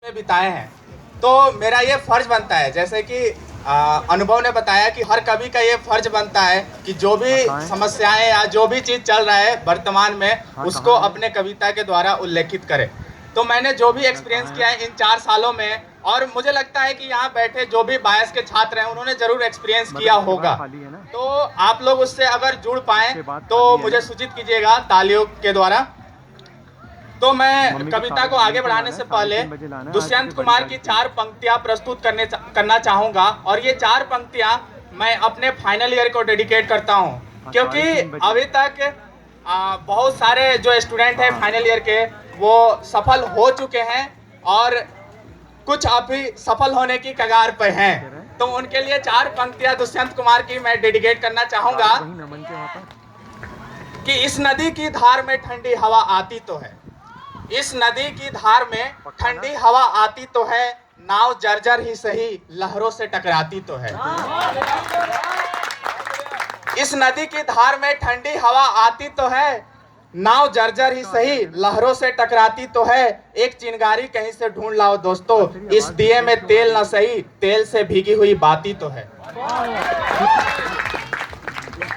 में बिताए हैं, तो मेरा ये फर्ज बनता है, जैसे कि अनुभव ने बताया कि हर कवि का ये फर्ज बनता है कि जो भी समस्याएं या जो भी चीज़ चल रहा है वर्तमान में उसको अपने कविता के द्वारा उल्लेखित करे। तो मैंने जो भी एक्सपीरियंस किया है इन 4 सालों में, और मुझे लगता है कि यहाँ बैठे जो भी बायस के छात्र हैं उन्होंने जरूर एक्सपीरियंस किया होगा, तो आप लोग उससे अगर जुड़ पाएँ तो मुझे सूचित कीजिएगा तालियों के द्वारा। तो मैं कविता को आगे बढ़ाने से पहले दुष्यंत कुमार की 4 पंक्तियां प्रस्तुत करना चाहूंगा, और ये 4 पंक्तियां मैं अपने फाइनल ईयर को डेडिकेट करता हूं, क्योंकि अभी तक बहुत सारे जो स्टूडेंट हैं फाइनल ईयर के वो सफल हो चुके हैं और कुछ अभी सफल होने की कगार पर हैं, तो उनके लिए 4 पंक्तियां दुष्यंत कुमार की मैं डेडिकेट करना चाहूंगा कि इस नदी की धार में ठंडी हवा आती तो है, इस नदी की धार में ठंडी हवा आती तो है, नाव जर्जर ही सही लहरों से टकराती तो है। इस नदी की धार में ठंडी हवा आती तो है, नाव जर्जर ही सही लहरों से टकराती तो है, एक चिंगारी कहीं से ढूंढ लाओ दोस्तों, इस दिए में तेल न सही तेल से भीगी हुई बाती तो है।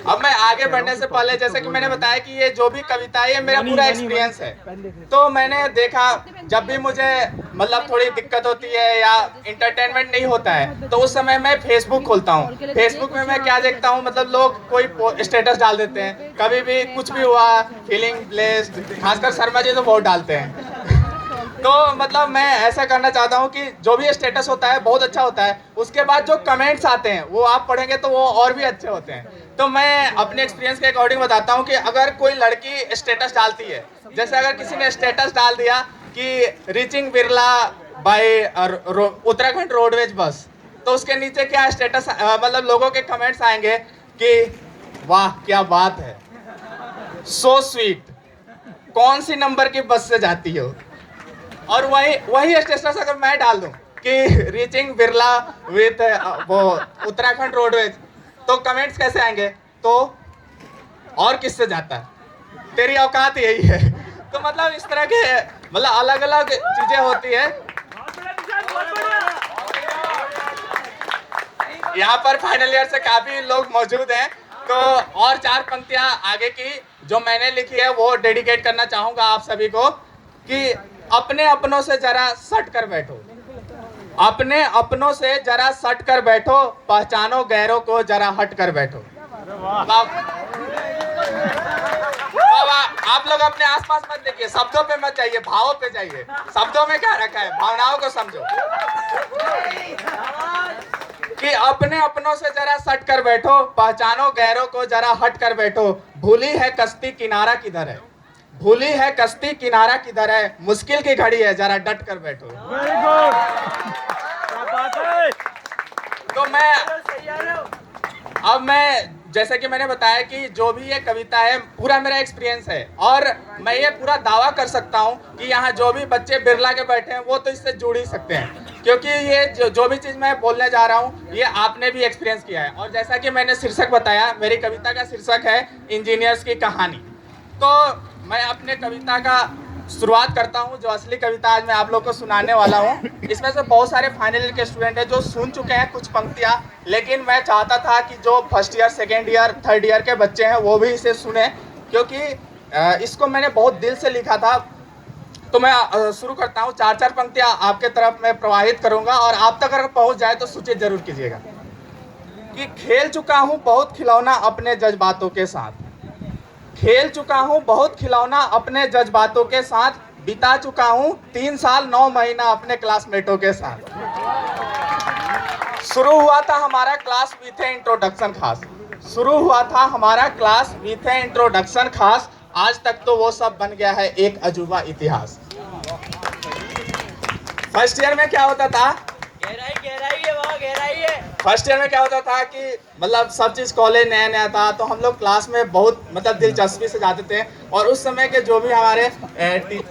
अब मैं आगे बढ़ने से पहले, जैसे कि मैंने बताया कि ये जो भी कविता है ये मेरा पूरा एक्सपीरियंस है, तो मैंने देखा जब भी मुझे मतलब थोड़ी दिक्कत होती है या इंटरटेनमेंट नहीं होता है तो उस समय मैं फेसबुक खोलता हूँ। फेसबुक में मैं क्या देखता हूँ, मतलब लोग कोई स्टेटस डाल देते हैं, कभी भी कुछ भी हुआ, फीलिंग ब्लेस्ड, खासकर शर्मा जी तो बहुत डालते हैं। तो मतलब मैं ऐसा करना चाहता हूँ कि जो भी स्टेटस होता है बहुत अच्छा होता है, उसके बाद जो कमेंट्स आते हैं वो आप पढ़ेंगे तो वो और भी अच्छे होते हैं। तो मैं अपने एक्सपीरियंस के अकॉर्डिंग बताता हूँ कि अगर कोई लड़की स्टेटस डालती है, जैसे अगर किसी ने स्टेटस डाल दिया कि reaching Birla by Uttarakhand roadways bus, तो उसके नीचे क्या स्टेटस मतलब लोगों के कमेंट्स आएंगे कि वाह क्या बात है, सो स्वीट, कौन सी नंबर की बस से जाती हो। और वही स्टेटस अगर मैं डाल दूं कि रीचिंग बिरला विथ वो उत्तराखंड रोडवेज, तो कमेंट्स कैसे आएंगे, तो और किससे जाता है, तेरी औकात यही है। तो मतलब इस तरह के मतलब अलग अलग चीजें होती है। यहाँ पर फाइनल ईयर से काफी लोग मौजूद हैं, तो और 4 पंक्तियां आगे की जो मैंने लिखी है वो डेडिकेट करना चाहूंगा आप सभी को कि अपने अपनों से जरा सट कर बैठो, अपने अपनों से जरा सट कर बैठो, पहचानो गैरों को जरा हट कर बैठो। आप लोग अपने आसपास मत देखिए, शब्दों पे मत जाइए, भावों पे जाइए। शब्दों में क्या रखा है, भावनाओं को समझो कि अपने अपनों से जरा सट कर बैठो, पहचानो गैरों को जरा हट कर बैठो, भूली है कश्ती किनारा किधर है, भूली है कश्ती किनारा किधर है, मुश्किल की घड़ी है जरा डट कर बैठो। तो मैं जैसे कि मैंने बताया कि जो भी ये कविता है पूरा मेरा एक्सपीरियंस है, और मैं ये पूरा दावा कर सकता हूँ कि यहाँ जो भी बच्चे बिरला के बैठे हैं वो तो इससे जुड़ ही सकते हैं, क्योंकि ये जो भी चीज़ मैं बोलने जा रहा हूँ ये आपने भी एक्सपीरियंस किया है। और जैसा कि मैंने शीर्षक बताया, मेरी कविता का शीर्षक है इंजीनियर्स की कहानी। तो मैं अपने कविता का शुरुआत करता हूं, जो असली कविता आज मैं आप लोग को सुनाने वाला हूं। इसमें से बहुत सारे फाइनल ईयर के स्टूडेंट हैं जो सुन चुके हैं कुछ पंक्तियां, लेकिन मैं चाहता था कि जो first year, second year, third year के बच्चे हैं वो भी इसे सुने, क्योंकि इसको मैंने बहुत दिल से लिखा था। तो मैं शुरू करता हूँ। 4-4 पंक्तियाँ आपके तरफ मैं प्रवाहित करूँगा, और आप तक अगर पहुँच जाए तो सूचित जरूर कीजिएगा कि खेल चुका हूँ बहुत खिलौना अपने जज्बातों के साथ, खेल चुका हूँ बहुत खिलौना अपने जज्बातों के साथ, बिता चुका हूँ 3 साल 9 महीना अपने क्लासमेटों के साथ। शुरू हुआ था हमारा क्लास विथ ए इंट्रोडक्शन खास, शुरू हुआ था हमारा क्लास विथ ए इंट्रोडक्शन खास, आज तक तो वो सब बन गया है एक अजूबा इतिहास। फर्स्ट ईयर में क्या होता था, फर्स्ट ईयर में क्या होता था कि मतलब सब चीज़ कॉलेज नया नया था, तो हम लोग क्लास में बहुत मतलब दिलचस्पी से जाते थे, और उस समय के जो भी हमारे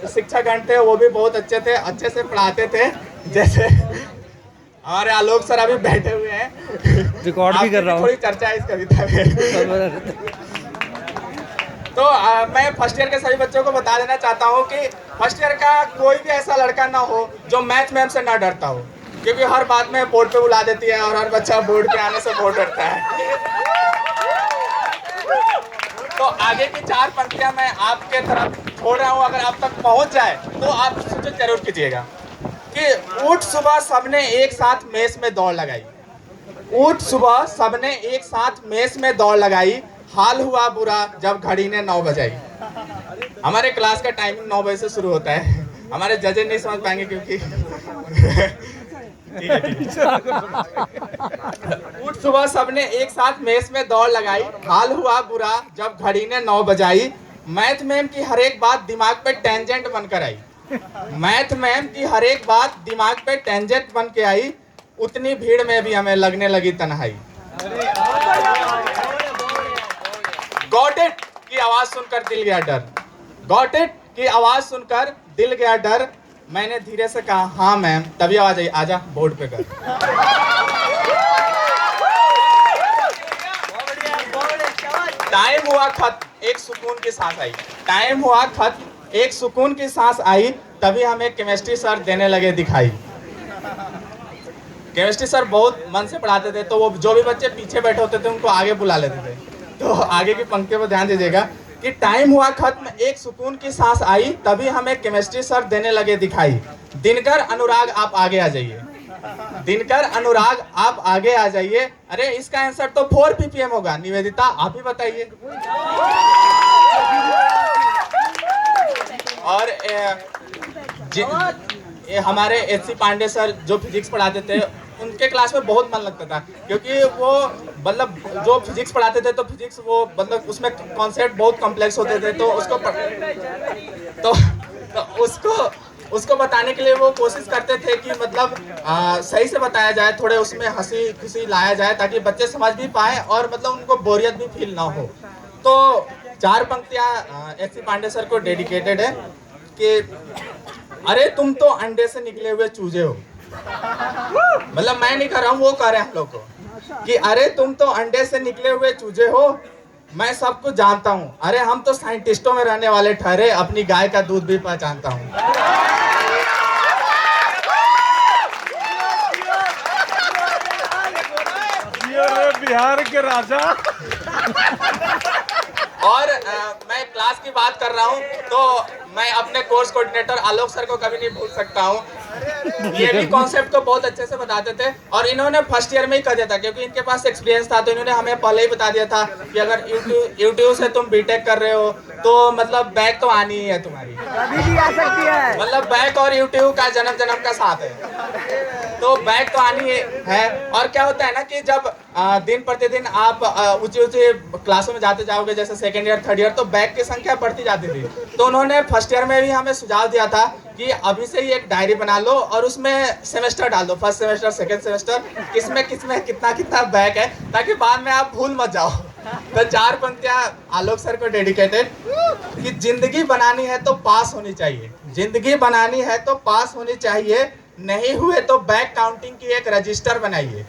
शिक्षकगण थे वो भी बहुत अच्छे थे, अच्छे से पढ़ाते थे। जैसे हमारे आलोक सर अभी बैठे हुए हैं, रिकॉर्ड भी कर रहा हूँ, थोड़ी चर्चा है इस कविता में। तो मैं फर्स्ट ईयर के सभी बच्चों को बता देना चाहता हूँ कि फर्स्ट ईयर का कोई भी ऐसा लड़का ना हो जो मैथ मैम से ना डरता हो, क्योंकि हर बात में बोर्ड पे बुला देती है और हर बच्चा बोर्ड पे आने से बहुत डरता है। तो आगे की 4 पंक्तियां मैं आपके तरफ छोड़ रहा हूँ, अगर आप तक पहुंच जाए तो आप सोचो जरूर कीजिएगा कि उठ सुबह सबने एक साथ मेस में दौड़ लगाई, उठ सुबह सबने एक साथ मेस में दौड़ लगाई, हाल हुआ बुरा जब घड़ी ने 9 बजाई। हमारे क्लास का टाइमिंग 9 बजे से शुरू होता है, हमारे जजेस नहीं समझ पाएंगे क्योंकि ठीक है। उठ सुबह सबने एक साथ मेस में दौड़ लगाई, हाल हुआ बुरा जब घड़ी ने 9 बजाई। मैथ मैम की हर एक बात दिमाग पे टेंजेंट बनकर आई, मैथ मैम की हर एक बात दिमाग पे टेंजेंट बन के आई, उतनी भीड़ में भी हमें लगने लगी तन्हाई। गॉट इट की आवाज सुनकर दिल गया डर, गॉट इट की आवाज सुनकर दिल गया डर। मैंने धीरे से कहा हाँ मैम, तभी आवाज आई आजा बोर्ड पे कर। टाइम हुआ खत्म, एक सुकून की सांस आई, टाइम हुआ खत्म, एक सुकून की सांस आई, तभी हमें केमिस्ट्री सर देने लगे दिखाई। केमिस्ट्री सर बहुत मन से पढ़ाते थे, तो वो जो भी बच्चे पीछे बैठे होते थे उनको आगे बुला लेते थे। तो आगे की पंक्तियों पर ध्यान दीजिएगा कि टाइम हुआ खत्म, एक सुकून की सांस आई, तभी हमें केमिस्ट्री सर देने लगे दिखाई। दिनकर अनुराग आप आगे आ जाइए, दिनकर अनुराग आप आगे आ जाइए। अरे इसका आंसर तो 4 ppm होगा, निवेदिता आप ही बताइए। और हमारे एच.सी. पांडे सर जो फिजिक्स पढ़ाते थे, उनके क्लास में बहुत मन लगता था, क्योंकि वो मतलब जो फिजिक्स पढ़ाते थे तो फिजिक्स वो मतलब उसमें कॉन्सेप्ट बहुत कॉम्प्लेक्स होते थे, तो उसको बताने के लिए वो कोशिश करते थे कि मतलब सही से बताया जाए, थोड़े उसमें हंसी खुशी लाया जाए ताकि बच्चे समझ भी पाए और मतलब उनको बोरियत भी फील ना हो। तो 4 पंक्तियां एच.सी. पांडे सर को डेडिकेटेड है कि अरे तुम तो अंडे से निकले हुए चूजे हो, मतलब मैं नहीं कर रहा हूँ, वो कर रहे हैं हम लोग को कि अरे तुम तो अंडे से निकले हुए चूजे हो, मैं सब कुछ जानता हूँ, अरे हम तो साइंटिस्टों में रहने वाले ठहरे, अपनी गाय का दूध भी पहचानता हूँ। बिहार के राजा। और मैं क्लास की बात कर रहा हूँ तो मैं अपने कोर्स कोऑर्डिनेटर आलोक सर को कभी नहीं भूल सकता हूँ। ये भी कॉन्सेप्ट को बहुत अच्छे से बताते थे और इन्होंने फर्स्ट ईयर में ही कर दिया था, क्योंकि इनके पास एक्सपीरियंस था, तो इन्होंने हमें पहले ही बता दिया था कि अगर यूट्यूब से तुम बीटेक कर रहे हो तो मतलब बैक तो आनी ही है तुम्हारी, कभी भी आ सकती है, मतलब बैक और यूट्यूब का जन्म जन्म का साथ है, तो बैक तो आनी है। और क्या होता है ना कि जब दिन प्रतिदिन आप ऊंचे ऊंचे क्लासों में जाते जाओगे, जैसे सेकेंड ईयर थर्ड ईयर, तो बैक की संख्या बढ़ती जाती थी। तो उन्होंने फर्स्ट ईयर में भी हमें सुझाव दिया था कि अभी से ही एक डायरी बना लो और उसमें सेमेस्टर डाल दो, फर्स्ट सेमेस्टर सेकेंड सेमेस्टर, किसमें कितना कितना बैक है, ताकि बाद में आप भूल मत जाओ। तो 4 पंक्तियां आलोक सर को डेडिकेटेड कि जिंदगी बनानी है तो पास होनी चाहिए, जिंदगी बनानी है तो पास होनी चाहिए, नहीं हुए तो बैक काउंटिंग की एक रजिस्टर बनाइए।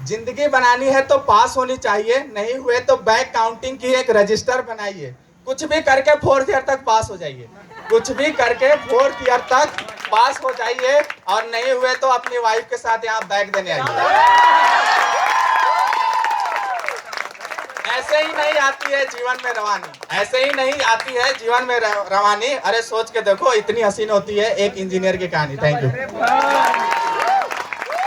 जिंदगी बनानी है तो पास होनी चाहिए, नहीं हुए तो बैक काउंटिंग की एक रजिस्टर बनाइए। कुछ भी करके 4th ईयर तक पास हो जाइए, कुछ भी करके 4th ईयर तक पास हो जाइए, और नहीं हुए तो अपनी वाइफ के साथ यहाँ बैक देने आइए। ऐसे ही नहीं आती है जीवन में रवानी, ऐसे ही नहीं आती है जीवन में रवानी। अरे सोच के देखो, इतनी हसीन होती है एक इंजीनियर की कहानी। Thank you.